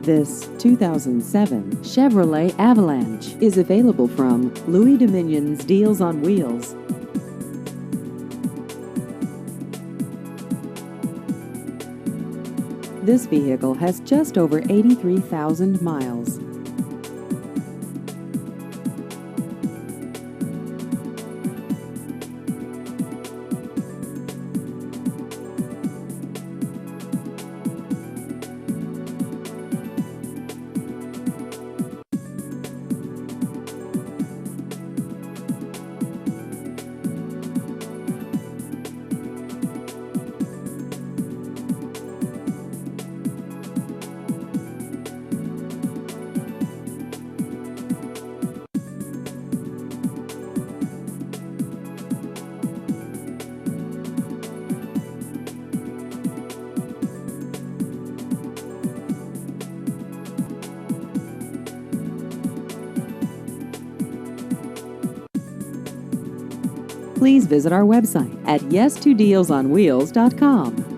This 2007 Chevrolet Avalanche is available from Louie Dominion's Deals on Wheels. This vehicle has just over 83,000 miles. Please visit our website at yes2dealsonwheels.com.